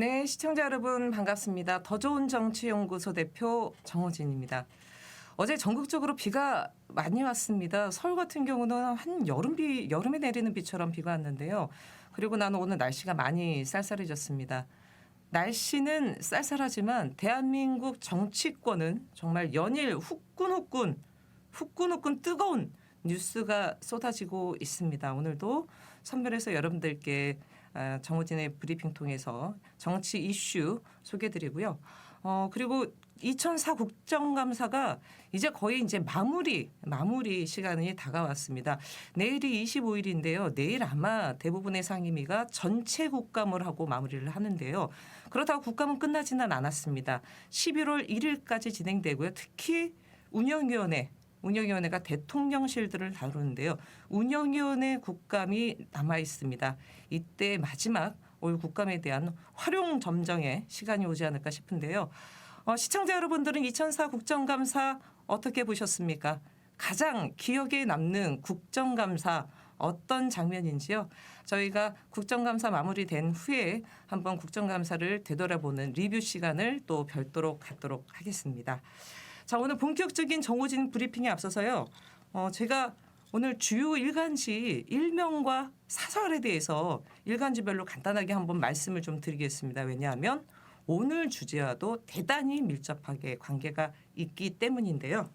네, 시청자 여러분 반갑습니다. 더 좋은 정치연구소 대표 정호진입니다. 어제 전국적으로 비가 많이 왔습니다. 서울 같은 경우는 한 여름에 내리는 비처럼 비가 왔는데요. 그리고 나는 오늘 날씨가 많이 쌀쌀해졌습니다. 날씨는 쌀쌀하지만 대한민국 정치권은 정말 연일 후끈후끈 뜨거운 뉴스가 쏟아지고 있습니다. 오늘도 선별해서 여러분들께 정호진의 브리핑 통해서 정치 이슈 소개해드리고요. 그리고 2004 국정감사가 이제 거의 이제 마무리 시간이 다가왔습니다. 내일이 25일인데요. 내일 아마 대부분의 상임위가 전체 국감을 하고 마무리를 하는데요. 그렇다고 국감은 끝나지는 않았습니다. 11월 1일까지 진행되고요. 특히 운영위원회가 대통령실들을 다루는데요. 운영위원회 국감이 남아 있습니다. 이때 마지막 올 국감에 대한 활용 점정의 시간이 오지 않을까 싶은데요. 시청자 여러분들은 2004 국정감사 어떻게 보셨습니까? 가장 기억에 남는 국정감사 어떤 장면인지요? 저희가 국정감사 마무리된 후에 한번 국정감사를 되돌아보는 리뷰 시간을 또 별도로 갖도록 하겠습니다. 자, 오늘 본격적인 정호진 브리핑에 앞서서요. 제가 오늘 주요 일간지 일명과 사설에 대해서 일간지별로 간단하게 한번 말씀을 좀 드리겠습니다. 왜냐하면 오늘 주제와도 대단히 밀접하게 관계가 있기 때문인데요.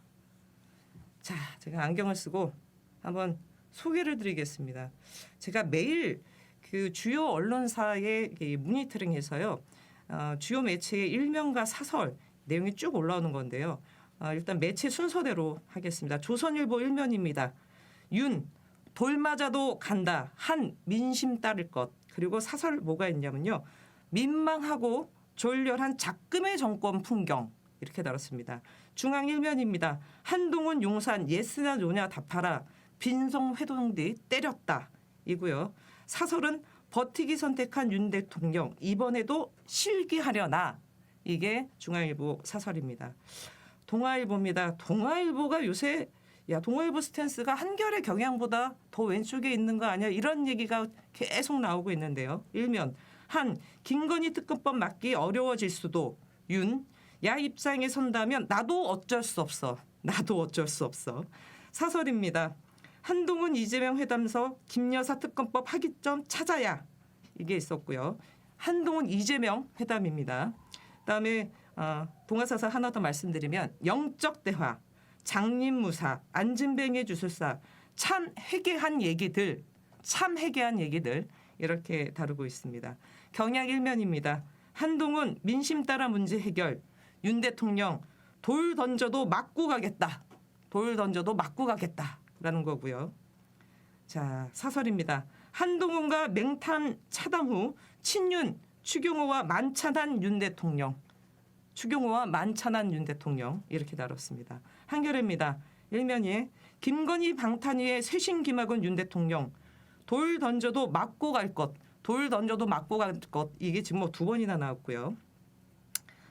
자, 제가 안경을 쓰고 한번 소개를 드리겠습니다. 제가 매일 그 주요 언론사의 모니터링해서요. 주요 매체의 일명과 사설 내용이 쭉 올라오는 건데요. 일단 매체 순서대로 하겠습니다. 조선일보 1면입니다. 윤, 돌 맞아도 간다. 한 민심 따를 것. 그리고 사설 뭐가 있냐면요. 민망하고 졸렬한 작금의 정권 풍경. 이렇게 다뤘습니다. 중앙 1면입니다. 한동훈 용산 예스냐 노냐 답하라. 빈송 회동 뒤 때렸다. 이고요. 사설은 버티기 선택한 윤 대통령. 이번에도 실기하려나. 이게 중앙일보 사설입니다. 동아일보입니다. 동아일보가 요새 동아일보 스탠스가 한겨레 경향보다 더 왼쪽에 있는 거 아니야? 이런 얘기가 계속 나오고 있는데요. 일면 한 김건희 특검법 막기 어려워질 수도. 윤, 야 입장에 선다면 나도 어쩔 수 없어. 사설입니다. 한동훈 이재명 회담서 김여사 특검법 하기점 찾아야. 이게 있었고요. 한동훈 이재명 회담입니다. 그다음에 동아사설 하나 더 말씀드리면 영적 대화, 장림무사, 안진뱅의 주술사, 참 해괴한 얘기들 이렇게 다루고 있습니다. 경향 1면입니다. 한동훈 민심 따라 문제 해결, 윤 대통령 돌 던져도 맞고 가겠다라는 거고요. 자, 사설입니다. 한동훈과 맹탄 차담 후 친윤 추경호와 만찬한 윤 대통령 이렇게 다뤘습니다. 한겨레입니다. 일면이 김건희 방탄위의 쇄신 김학은 윤 대통령 돌 던져도 맞고 갈 것 이게 지금 두 번이나 나왔고요.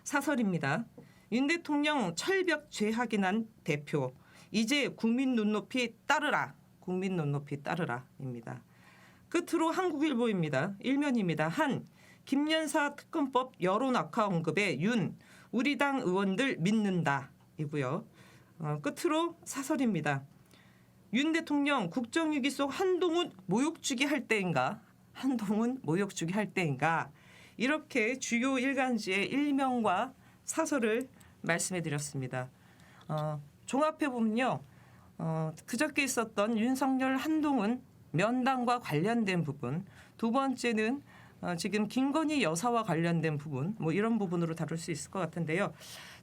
사설입니다. 윤 대통령 철벽 재확인한 대표 이제 국민 눈높이 따르라입니다. 끝으로 한국일보입니다. 일면입니다. 한 김연사 특검법 여론 악화 언급에 윤 우리 당 의원들 믿는다 이고요. 끝으로 사설입니다. 윤 대통령 국정위기 속 한동훈 모욕주기 할 때인가 이렇게 주요 일간지의 일명과 사설을 말씀해 드렸습니다. 종합해 보면요. 그저께 있었던 윤석열 한동훈 면담과 관련된 부분, 두 번째는 지금 김건희 여사와 관련된 부분 이런 부분으로 다룰 수 있을 것 같은데요.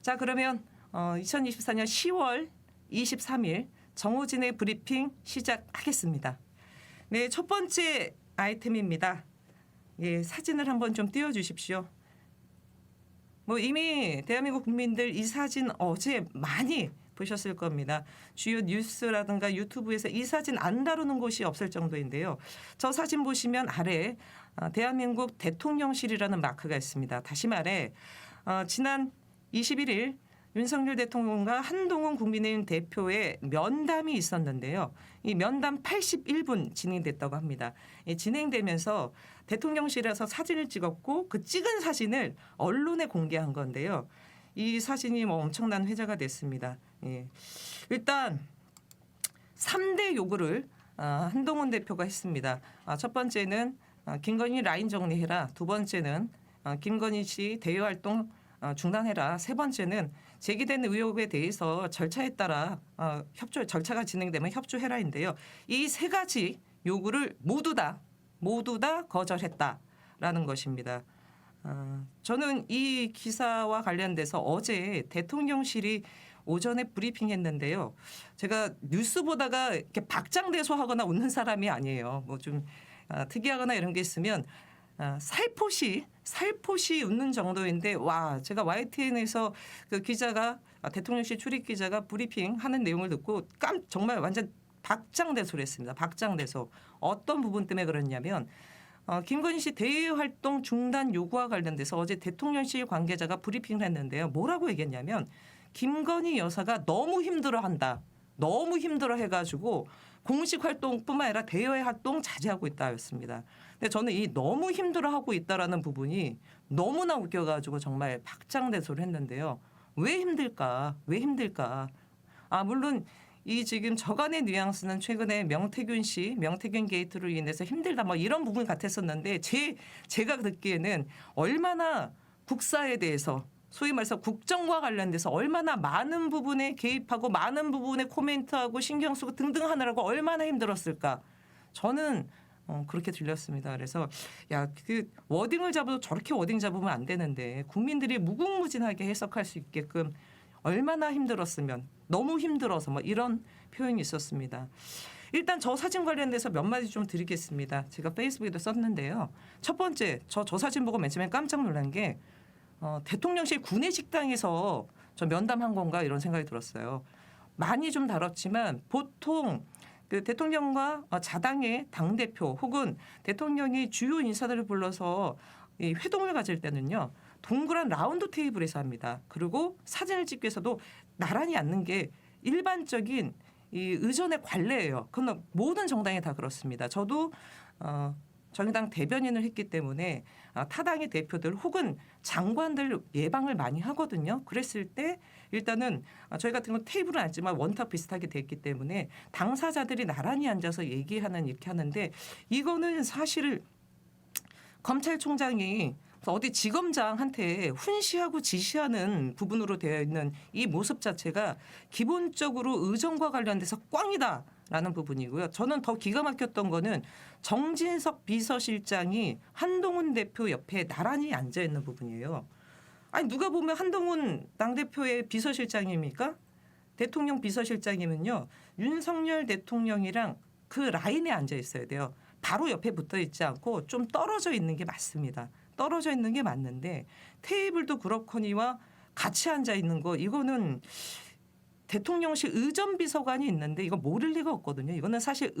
자, 그러면 2024년 10월 23일 정호진의 브리핑 시작하겠습니다. 네, 첫 번째 아이템입니다. 예, 사진을 한번 좀 띄워주십시오. 이미 대한민국 국민들 이 사진 어제 많이 보셨을 겁니다. 주요 뉴스라든가 유튜브에서 이 사진 안 다루는 곳이 없을 정도인데요. 저 사진 보시면 아래 대한민국 대통령실이라는 마크가 있습니다. 다시 말해 지난 21일 윤석열 대통령과 한동훈 국민의힘 대표의 면담이 있었는데요. 이 면담 81분 진행됐다고 합니다. 진행되면서 대통령실에서 사진을 찍었고 그 찍은 사진을 언론에 공개한 건데요. 이 사진이 뭐 엄청난 회자가 됐습니다. 예. 일단 3대 요구를 한동훈 대표가 했습니다. 첫 번째는 김건희 라인 정리해라. 두 번째는 김건희 씨 대외활동 중단해라. 세 번째는 제기된 의혹에 대해서 절차에 따라 절차가 진행되면 협조해라인데요. 이 세 가지 요구를 모두 다 거절했다라는 것입니다. 저는 이 기사와 관련돼서 어제 대통령실이 오전에 브리핑했는데요. 제가 뉴스 보다가 이렇게 박장대소하거나 웃는 사람이 아니에요. 뭐 좀 특이하거나 이런 게 있으면 살포시 웃는 정도인데 와 제가 YTN에서 그 기자가 대통령실 출입 기자가 브리핑하는 내용을 듣고 정말 완전 박장대소를 했습니다. 박장대소. 어떤 부분 때문에 그랬냐면 김건희 씨 대외활동 중단 요구와 관련돼서 어제 대통령실 관계자가 브리핑을 했는데요. 뭐라고 얘기했냐면 김건희 여사가 너무 힘들어한다. 너무 힘들어해가지고 공식 활동뿐만 아니라 대외 활동 자제하고 있다였습니다. 근데 저는 이 너무 힘들어하고 있다라는 부분이 너무나 웃겨가지고 정말 박장대소를 했는데요. 왜 힘들까? 왜 힘들까? 물론 이 지금 저간의 뉘앙스는 최근에 명태균 게이트로 인해서 힘들다 뭐 이런 부분 같았었는데 제가 듣기에는 얼마나 국사에 대해서 소위 말해서 국정과 관련돼서 얼마나 많은 부분에 개입하고 많은 부분에 코멘트하고 신경 쓰고 등등 하느라고 얼마나 힘들었을까. 저는 그렇게 들렸습니다. 그래서 그 워딩을 잡아도 저렇게 워딩 잡으면 안 되는데 국민들이 무궁무진하게 해석할 수 있게끔 얼마나 힘들었으면 너무 힘들어서 뭐 이런 표현이 있었습니다. 일단 저 사진 관련돼서 몇 마디 좀 드리겠습니다. 제가 페이스북에도 썼는데요. 첫 번째 저 사진 보고 맨 처음에 깜짝 놀란 게 대통령실 구내식당에서 저 면담한 건가 이런 생각이 들었어요. 많이 좀 다뤘지만 보통 그 대통령과 자당의 당대표 혹은 대통령이 주요 인사들을 불러서 이 회동을 가질 때는요. 동그란 라운드 테이블에서 합니다. 그리고 사진을 찍기 위해서도 나란히 앉는 게 일반적인 이 의전의 관례예요. 그건 모든 정당이 다 그렇습니다. 저도 정의당 대변인을 했기 때문에 타당의 대표들 혹은 장관들 예방을 많이 하거든요. 그랬을 때 일단은 저희 같은 건 테이블은 앉지만 원탑 비슷하게 돼 있기 때문에 당사자들이 나란히 앉아서 얘기하는 이렇게 하는데 이거는 사실 검찰총장이 어디 지검장한테 훈시하고 지시하는 부분으로 되어 있는 이 모습 자체가 기본적으로 의정과 관련돼서 꽝이다라는 부분이고요. 저는 더 기가 막혔던 거는 정진석 비서실장이 한동훈 대표 옆에 나란히 앉아 있는 부분이에요. 아니 누가 보면 한동훈 당대표의 비서실장입니까? 대통령 비서실장이면요. 윤석열 대통령이랑 그 라인에 앉아 있어야 돼요. 바로 옆에 붙어 있지 않고 좀 떨어져 있는 게 맞습니다. 떨어져 있는 게 맞는데 테이블도 그렇거니와 같이 앉아 있는 거 이거는 대통령실 의전비서관이 있는데 이거 모를 리가 없거든요. 이거는 사실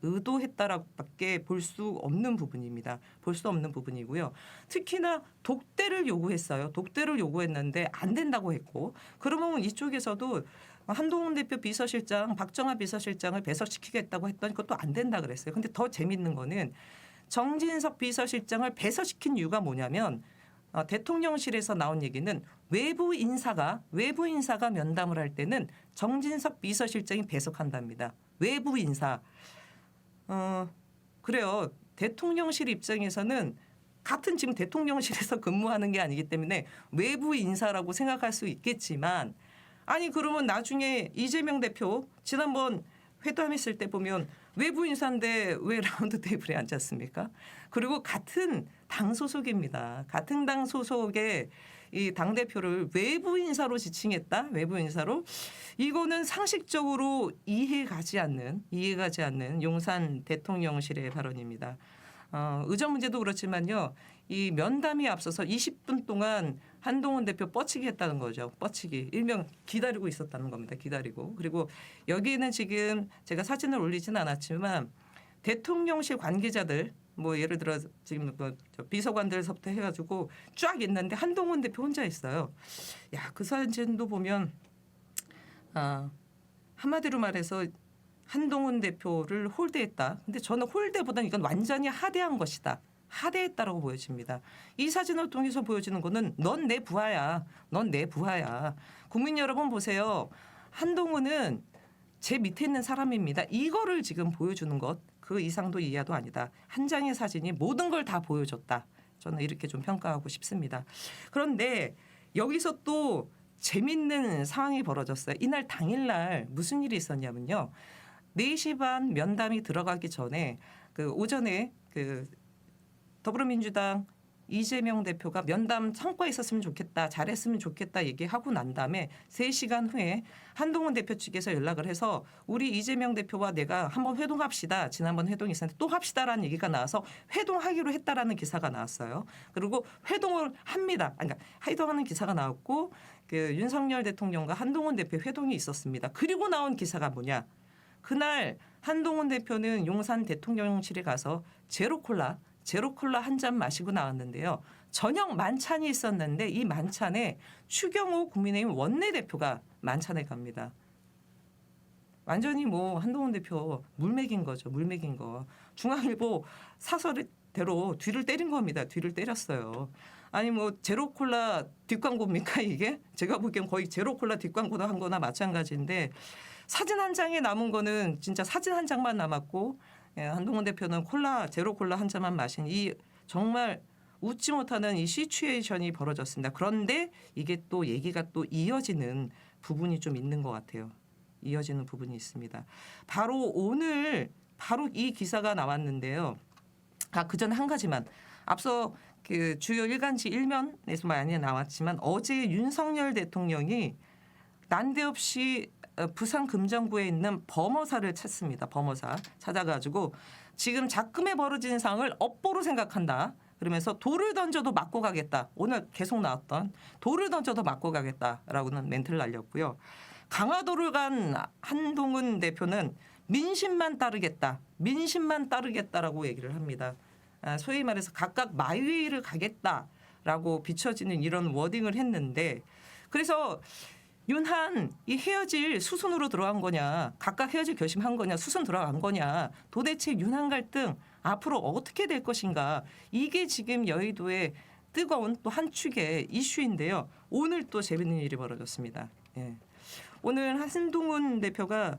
의도했다라고밖에 볼 수 없는 부분입니다. 볼 수 없는 부분이고요. 특히나 독대를 요구했어요. 독대를 요구했는데 안 된다고 했고 그러면 이쪽에서도 한동훈 대표 비서실장 박정아 비서실장을 배석시키겠다고 했더니 그것도 안 된다 그랬어요. 근데 더 재밌는 거는 정진석 비서실장을 배석시킨 이유가 뭐냐면 대통령실에서 나온 얘기는 외부 인사가 면담을 할 때는 정진석 비서실장이 배석한답니다. 외부 인사. 그래요. 대통령실 입장에서는 같은 지금 대통령실에서 근무하는 게 아니기 때문에 외부 인사라고 생각할 수 있겠지만 아니 그러면 나중에 이재명 대표 지난번 회담했을 때 보면 외부 인사인데 왜 라운드 테이블에 앉았습니까? 그리고 같은 당 소속입니다. 같은 당 소속의 이 당대표를 외부 인사로 지칭했다. 외부 인사로. 이거는 상식적으로 이해가지 않는 용산 대통령실의 발언입니다. 의전 문제도 그렇지만요. 이 면담이 앞서서 20분 동안 한동훈 대표 뻗치기 했다는 거죠. 뻗치기. 일명 기다리고 있었다는 겁니다. 기다리고. 그리고 여기에는 지금 제가 사진을 올리진 않았지만 대통령실 관계자들 뭐 예를 들어 지금 저 비서관들서부터 해가지고 쫙 있는데 한동훈 대표 혼자 있어요. 야, 그 사진도 보면 한마디로 말해서 한동훈 대표를 홀대했다. 근데 저는 홀대보다는 이건 완전히 하대한 것이다. 하대했다라고 보여집니다. 이 사진을 통해서 보여지는 거는 넌 내 부하야. 넌 내 부하야. 국민 여러분 보세요. 한동훈은 제 밑에 있는 사람입니다. 이거를 지금 보여주는 것. 그 이상도 이하도 아니다. 한 장의 사진이 모든 걸 다 보여줬다. 저는 이렇게 좀 평가하고 싶습니다. 그런데 여기서 또 재밌는 상황이 벌어졌어요. 이날 당일날 무슨 일이 있었냐면요. 4시 반 면담이 들어가기 전에 그 오전에 그 더불어민주당 이재명 대표가 면담 성과 있었으면 좋겠다, 잘했으면 좋겠다 얘기하고 난 다음에 3시간 후에 한동훈 대표 측에서 연락을 해서 우리 이재명 대표와 내가 한번 회동합시다. 지난번 회동이 있었는데 또 합시다라는 얘기가 나와서 회동하기로 했다라는 기사가 나왔어요. 그리고 회동을 합니다. 그러니까 회동하는 기사가 나왔고 그 윤석열 대통령과 한동훈 대표 회동이 있었습니다. 그리고 나온 기사가 뭐냐? 그날 한동훈 대표는 용산 대통령실에 가서 제로콜라 한 잔 마시고 나왔는데요. 저녁 만찬이 있었는데 이 만찬에 추경호 국민의힘 원내대표가 만찬에 갑니다. 완전히 뭐 한동훈 대표 물맥인 거죠. 물맥인 거. 중앙일보 사설대로 뒤를 때린 겁니다. 뒤를 때렸어요. 아니 뭐 제로콜라 뒷광고입니까 이게? 제가 보기엔 거의 제로콜라 뒷광고도 한 거나 마찬가지인데 사진 한 장에 남은 거는 진짜 사진 한 장만 남았고 한동훈 대표는 제로콜라 한 잔만 마신 이 정말 웃지 못하는 이 시츄에이션이 벌어졌습니다. 그런데 이게 또 얘기가 또 이어지는 부분이 좀 있는 것 같아요. 이어지는 부분이 있습니다. 바로 오늘 이 기사가 나왔는데요. 그전에 한 가지만 앞서 그 주요 일간지 1면에서 많이 나왔지만 어제 윤석열 대통령이 난데없이 부산 금정구에 있는 범어사를 찾습니다. 범어사 찾아가지고 지금 작금에 벌어진 상황을 업보로 생각한다. 그러면서 돌을 던져도 맞고 가겠다. 오늘 계속 나왔던 돌을 던져도 맞고 가겠다라고는 멘트를 날렸고요. 강화도를 간 한동훈 대표는 민심만 따르겠다라고 얘기를 합니다. 소위 말해서 각각 마이웨이를 가겠다라고 비춰지는 이런 워딩을 했는데 그래서 윤한 이 헤어질 수순으로 들어간 거냐 각각 헤어질 결심한 거냐 수순 들어간 거냐 도대체 윤한 갈등 앞으로 어떻게 될 것인가 이게 지금 여의도의 뜨거운 또 한 축의 이슈인데요. 오늘 또 재밌는 일이 벌어졌습니다. 예. 오늘 한동훈 대표가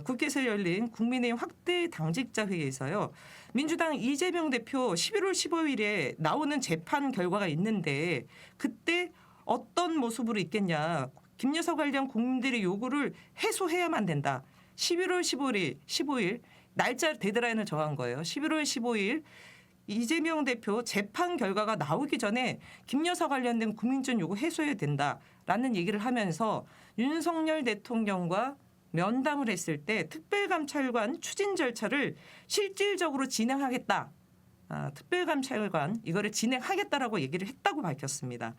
국회에서 열린 국민의힘 확대 당직자 회의에서요. 민주당 이재명 대표 11월 15일에 나오는 재판 결과가 있는데 그때 어떤 모습으로 있겠냐. 김여사 관련 국민들의 요구를 해소해야만 된다. 11월 15일 날짜 데드라인을 정한 거예요. 11월 15일 이재명 대표 재판 결과가 나오기 전에 김여사 관련된 국민적 요구 해소해야 된다라는 얘기를 하면서 윤석열 대통령과 면담을 했을 때 특별감찰관 추진 절차를 실질적으로 진행하겠다. 특별감찰관 이거를 진행하겠다라고 얘기를 했다고 밝혔습니다.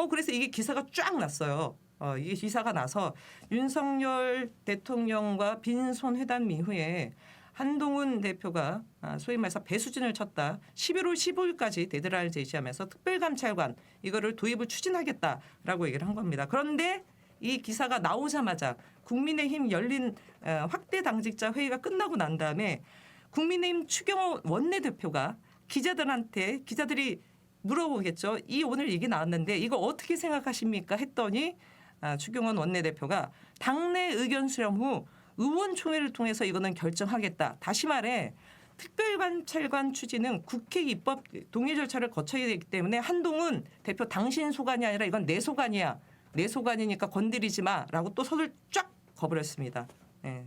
그래서 이게 기사가 쫙 났어요. 이게 기사가 나서 윤석열 대통령과 빈손 회담 이후에 한동훈 대표가 소위 말해서 배수진을 쳤다. 11월 15일까지 데드라인을 제시하면서 특별감찰관 이거를 도입을 추진하겠다라고 얘기를 한 겁니다. 그런데 이 기사가 나오자마자 국민의힘 열린 확대 당직자 회의가 끝나고 난 다음에 국민의힘 추경호 원내대표가 기자들이 물어보겠죠. 이 오늘 얘기 나왔는데 이거 어떻게 생각하십니까? 했더니 추경원 원내대표가 당내 의견 수렴 후 의원총회를 통해서 이거는 결정하겠다. 다시 말해 특별감찰관 추진은 국회 입법 동의 절차를 거쳐야 되기 때문에 한동훈 대표 당신 소관이 아니라 이건 내 소관이야. 내 소관이니까 건드리지 마라고 또 손을 쫙 거버렸습니다. 네.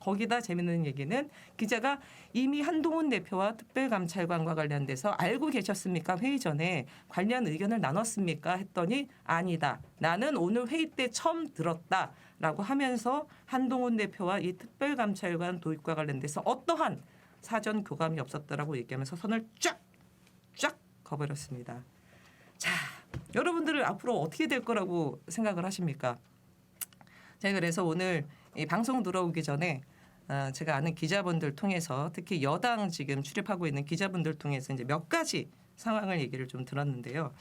거기다 재밌는 얘기는 기자가 이미 한동훈 대표와 특별감찰관과 관련돼서 알고 계셨습니까? 회의 전에 관련 의견을 나눴습니까? 했더니 아니다. 나는 오늘 회의 때 처음 들었다라고 하면서 한동훈 대표와 이 특별감찰관 도입과 관련돼서 어떠한 사전 교감이 없었다라고 얘기하면서 손을 쫙 거버렸습니다. 자, 여러분들은 앞으로 어떻게 될 거라고 생각을 하십니까? 제가 그래서 오늘 이 방송 들어오기 전에 제가 아는 기자분들 통해서 특히 여당 지금 출입하고 있는 기자분들 통해서 이제 몇 가지 상황을 얘기를 좀 들었는데요.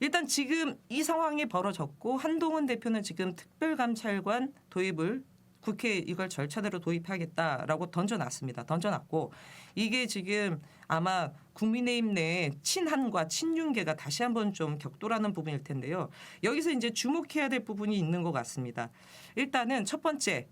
일단 지금 이 상황이 벌어졌고 한동훈 대표는 지금 특별감찰관 도입을 국회에 이걸 절차대로 도입하겠다라고 던져놨습니다. 던져놨고 이게 지금 아마 국민의힘 내 친한과 친윤계가 다시 한번 좀 격돌하는 부분일 텐데요. 여기서 이제 주목해야 될 부분이 있는 것 같습니다. 일단은 첫 번째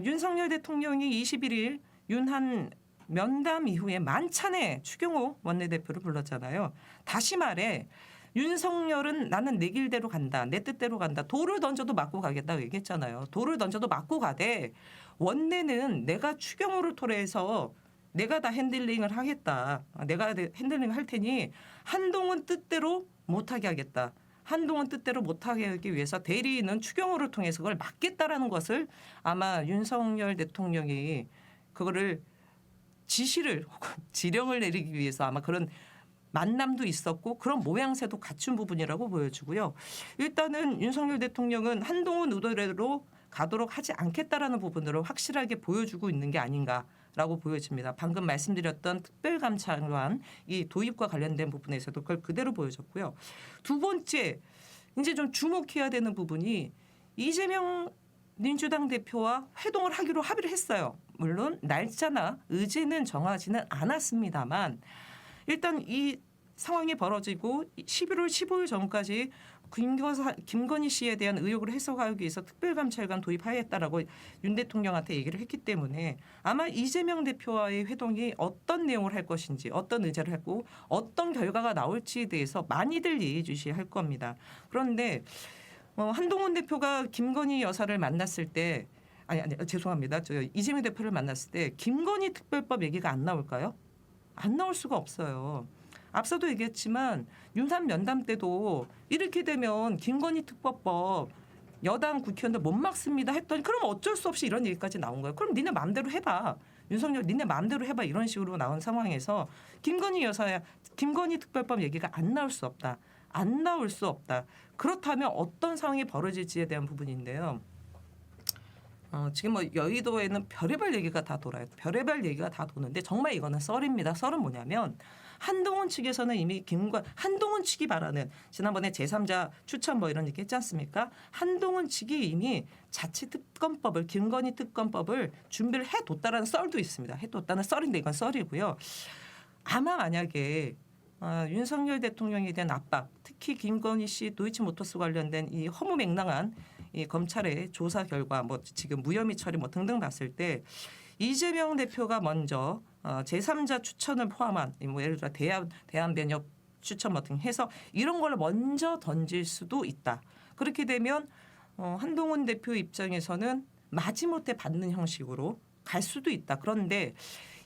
윤석열 대통령이 21일 윤한 면담 이후에 만찬에 추경호 원내대표를 불렀잖아요. 다시 말해 윤석열은 나는 내 길대로 간다. 내 뜻대로 간다. 돌을 던져도 맞고 가겠다고 얘기했잖아요. 돌을 던져도 맞고 가되 원내는 내가 추경호를 토래해서 내가 다 핸들링을 하겠다. 내가 핸들링 할 테니 한동훈 뜻대로 못하게 하겠다. 한동훈 뜻대로 못하게 하기 위해서 대리인은 추경호를 통해서 그걸 막겠다라는 것을 아마 윤석열 대통령이 그거를 지시를 혹은 지령을 내리기 위해서 아마 그런 만남도 있었고 그런 모양새도 갖춘 부분이라고 보여지고요. 일단은 윤석열 대통령은 한동훈 의도대로 가도록 하지 않겠다라는 부분으로 확실하게 보여주고 있는 게 아닌가라고 보여집니다. 방금 말씀드렸던 특별감찰관 이 도입과 관련된 부분에서도 그걸 그대로 보여줬고요. 두 번째 이제 좀 주목해야 되는 부분이 이재명 민주당 대표와 회동을 하기로 합의를 했어요. 물론 날짜나 의제는 정하지는 않았습니다만 일단 이 상황이 벌어지고 11월 15일 전까지 김건희 씨에 대한 의혹을 해소하기 위해서 특별감찰관 도입하겠다라고 윤 대통령한테 얘기를 했기 때문에 아마 이재명 대표와의 회동이 어떤 내용을 할 것인지 어떤 의제를 하고 어떤 결과가 나올지에 대해서 많이들 예의주시할 겁니다. 그런데 한동훈 대표가 김건희 여사를 만났을 때 아니 죄송합니다. 이재명 대표를 만났을 때 김건희 특별법 얘기가 안 나올까요? 안 나올 수가 없어요. 앞서도 얘기했지만 윤산 면담 때도 이렇게 되면 김건희 특별법 여당 국회의원들 못 막습니다 했더니 그럼 어쩔 수 없이 이런 얘기까지 나온 거예요. 그럼 니네 마음대로 해봐. 윤석열 니네 마음대로 해봐. 이런 식으로 나온 상황에서 김건희 여사야 김건희 특별법 얘기가 안 나올 수 없다. 안 나올 수 없다. 그렇다면 어떤 상황이 벌어질지에 대한 부분인데요. 지금 여의도에는 별의별 얘기가 다 돌아요. 별의별 얘기가 다 도는데 정말 이거는 썰입니다. 썰은 뭐냐면 한동훈 측에서는 이미 한동훈 측이 바라는 지난번에 제3자 추천 이런 얘기 했지 않습니까? 한동훈 측이 이미 자치특검법을 김건희 특검법을 준비를 해뒀다라는 썰도 있습니다. 해뒀다는 썰인데 이건 썰이고요. 아마 만약에 윤석열 대통령에 대한 압박, 특히 김건희 씨 도이치모터스 관련된 이 허무맹랑한 이 검찰의 조사 결과 지금 무혐의 처리 등등 봤을 때 이재명 대표가 먼저 제3자 추천을 포함한 예를 들어 대한변협 추천 등 해서 이런 걸 먼저 던질 수도 있다. 그렇게 되면 한동훈 대표 입장에서는 마지못해 받는 형식으로 갈 수도 있다. 그런데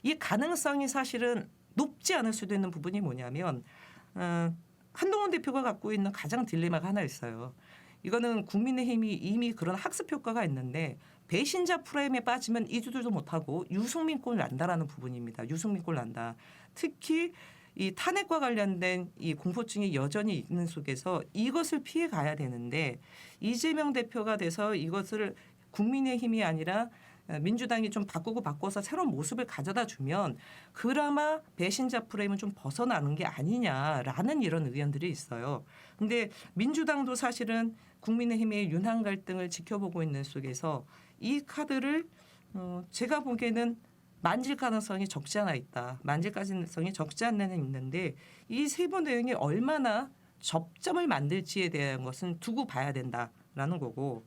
이 가능성이 사실은 높지 않을 수도 있는 부분이 뭐냐면 한동훈 대표가 갖고 있는 가장 딜레마가 하나 있어요. 이거는 국민의힘이 이미 그런 학습 효과가 있는데 배신자 프레임에 빠지면 이주들도 못하고 유승민꼴 난다라는 부분입니다. 유승민꼴 난다. 특히 이 탄핵과 관련된 이 공포증이 여전히 있는 속에서 이것을 피해 가야 되는데 이재명 대표가 돼서 이것을 국민의힘이 아니라 민주당이 좀 바꿔서 새로운 모습을 가져다 주면 그나마 배신자 프레임은 좀 벗어나는 게 아니냐라는 이런 의견들이 있어요. 근데 민주당도 사실은 국민의힘의 윤한 갈등을 지켜보고 있는 속에서 이 카드를 제가 보기에는 만질 가능성이 적지 않아 있다. 만질 가능성이 적지 않는 있는데 이 세부 내용이 얼마나 접점을 만들지에 대한 것은 두고 봐야 된다라는 거고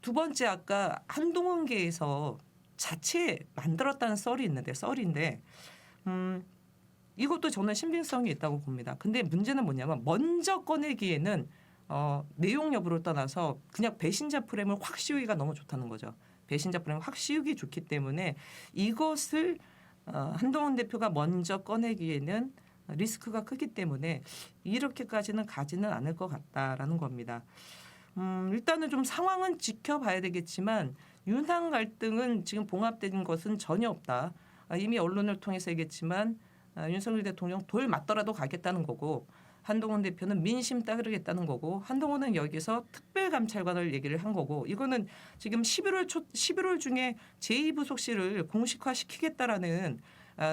두 번째 아까 한동훈계에서 자체 만들었다는 썰인데 이것도 저는 신빙성이 있다고 봅니다. 근데 문제는 뭐냐면 먼저 꺼내기에는 내용 여부를 떠나서 그냥 배신자 프레임을 확 씌우기가 너무 좋다는 거죠. 배신자 프레임을 확 씌우기 좋기 때문에 이것을 한동훈 대표가 먼저 꺼내기에는 리스크가 크기 때문에 이렇게까지는 가지는 않을 것 같다라는 겁니다. 일단은 좀 상황은 지켜봐야 되겠지만 윤한 갈등은 지금 봉합된 것은 전혀 없다. 이미 언론을 통해서 얘기했지만 윤석열 대통령 돌 맞더라도 가겠다는 거고 한동훈 대표는 민심 따르겠다는 거고 한동훈은 여기서 특별감찰관을 얘기를 한 거고 이거는 지금 11월 중에 제2부속실을 공식화시키겠다라는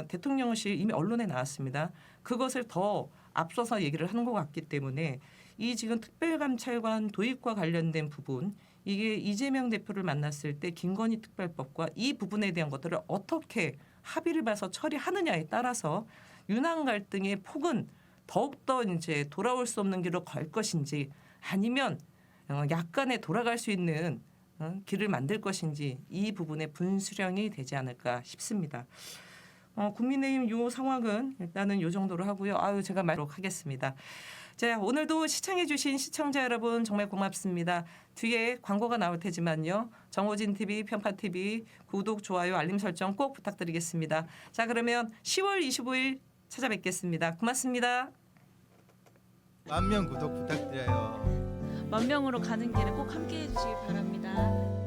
대통령실 이미 언론에 나왔습니다. 그것을 더 앞서서 얘기를 하는 것 같기 때문에 이 지금 특별감찰관 도입과 관련된 부분 이게 이재명 대표를 만났을 때 김건희 특별법과 이 부분에 대한 것들을 어떻게 합의를 봐서 처리하느냐에 따라서 윤한 갈등의 폭은 더욱더 이제 돌아올 수 없는 길로 갈 것인지 아니면 약간의 돌아갈 수 있는 길을 만들 것인지 이 부분에 분수령이 되지 않을까 싶습니다. 국민의힘 요 상황은 일단은 요 정도로 하고요. 제가 말하도록 하겠습니다. 자, 오늘도 시청해주신 시청자 여러분 정말 고맙습니다. 뒤에 광고가 나올 테지만요. 정호진 TV, 편파 TV 구독, 좋아요, 알림 설정 꼭 부탁드리겠습니다. 자, 그러면 10월 25일 찾아뵙겠습니다. 고맙습니다. 10,000명 구독 부탁드려요. 10,000명으로 가는 길에 꼭 함께해 주시기 바랍니다.